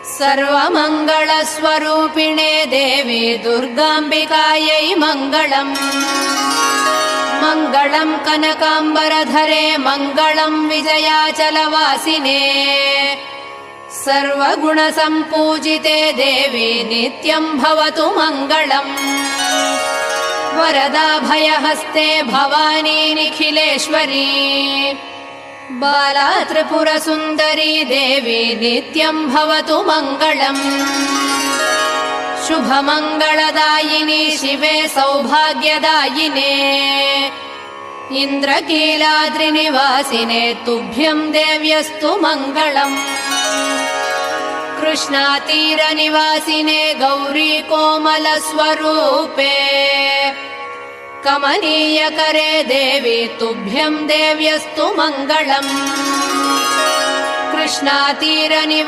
सर्वमङ्गलस्वरूपिणे देवी दुर्गाम्बिकायै मङ्गलम्। मङ्गलम् कनकाम्बरधरे मङ्गलम् विजयाचलवासिने। सर्वगुणसम्पूजिते देवी नित्यम् भवतु मङ्गलम्। वरदा भयहस्ते भवानी निखिलेश्वरी। बाला त्रिपुरसुन्दरी देवी नित्यम् भवतु मङ्गलम्। शुभमङ्गलदायिनी शिवे सौभाग्यदायिने। इन्द्रकीलाद्रिनिवासिने तुभ्यम् देव्यस्तु मङ्गलम्। कृष्णातीरनिवासिने गौरी कोमलस्वरूपे। कमनीयकरे देवी तुभ्यम् देव्यस्तु मङ्गलम्। कृष्णातीरनिवासिने